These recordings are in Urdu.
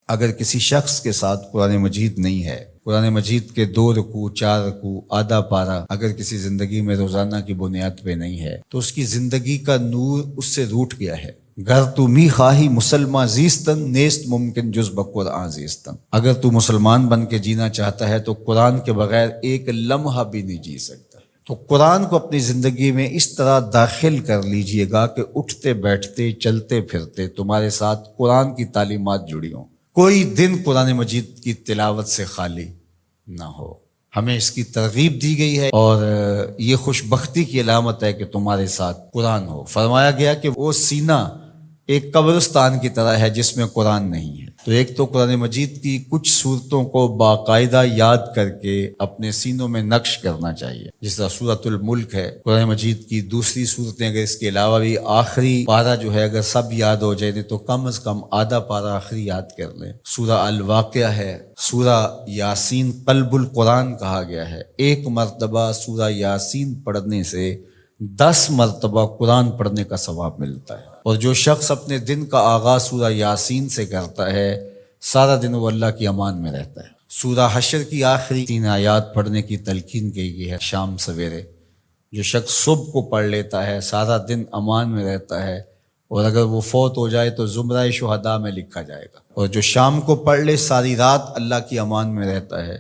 اگر کسی شخص کے ساتھ قرآن مجید نہیں ہے، قرآن مجید کے 2 رکوع 4 رکوع آدھا پارہ اگر کسی زندگی میں روزانہ کی بنیاد پہ نہیں ہے تو اس کی زندگی کا نور اس سے روٹھ گیا ہے۔ گر تو می خواہی مسلمان زیستن نیست ممکن جز بقرآن زیستن، اگر تو مسلمان بن کے جینا چاہتا ہے تو قرآن کے بغیر ایک لمحہ بھی نہیں جی سکتا۔ تو قرآن کو اپنی زندگی میں اس طرح داخل کر لیجئے گا کہ اٹھتے بیٹھتے چلتے پھرتے تمہارے ساتھ قرآن کی تعلیمات جڑی ہوں، کوئی دن قرآن مجید کی تلاوت سے خالی نہ ہو۔ ہمیں اس کی ترغیب دی گئی ہے اور یہ خوش بختی کی علامت ہے کہ تمہارے ساتھ قرآن ہو۔ فرمایا گیا کہ وہ سینہ ایک قبرستان کی طرح ہے جس میں قرآن نہیں ہے۔ تو ایک تو قرآن مجید کی کچھ صورتوں کو باقاعدہ یاد کر کے اپنے سینوں میں نقش کرنا چاہیے، جس طرح سورۃ الملک ہے قرآن مجید کی دوسری صورتیں، اگر اس کے علاوہ بھی آخری پارہ جو ہے اگر سب یاد ہو جائے تو کم از کم آدھا پارہ آخری یاد کر لیں۔ سورہ الواقعہ ہے، سورہ یاسین قلب القرآن کہا گیا ہے، ایک مرتبہ سورہ یاسین پڑھنے سے 10 مرتبہ قرآن پڑھنے کا ثواب ملتا ہے۔ اور جو شخص اپنے دن کا آغاز سورہ یاسین سے کرتا ہے سارا دن وہ اللہ کی امان میں رہتا ہے۔ سورہ حشر کی آخری 3 آیات پڑھنے کی تلقین کی گئی ہے شام سویرے۔ جو شخص صبح کو پڑھ لیتا ہے سارا دن امان میں رہتا ہے، اور اگر وہ فوت ہو جائے تو زمرہ شہداء میں لکھا جائے گا۔ اور جو شام کو پڑھ لے ساری رات اللہ کی امان میں رہتا ہے،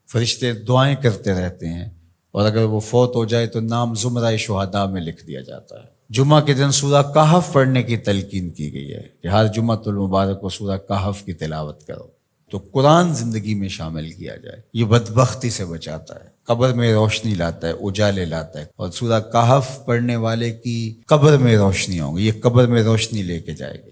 فرشتے دعائیں کرتے رہتے ہیں، اور اگر وہ فوت ہو جائے تو نام زمرہ شہداء میں لکھ دیا جاتا ہے۔ جمعہ کے دن سورہ کہف پڑھنے کی تلقین کی گئی ہے کہ ہر جمعۃ المبارک کو سورہ کہف کی تلاوت کرو۔ تو قرآن زندگی میں شامل کیا جائے، یہ بدبختی سے بچاتا ہے، قبر میں روشنی لاتا ہے، اجالے لاتا ہے، اور سورہ کہف پڑھنے والے کی قبر میں روشنی ہوں گی، یہ قبر میں روشنی لے کے جائے گی۔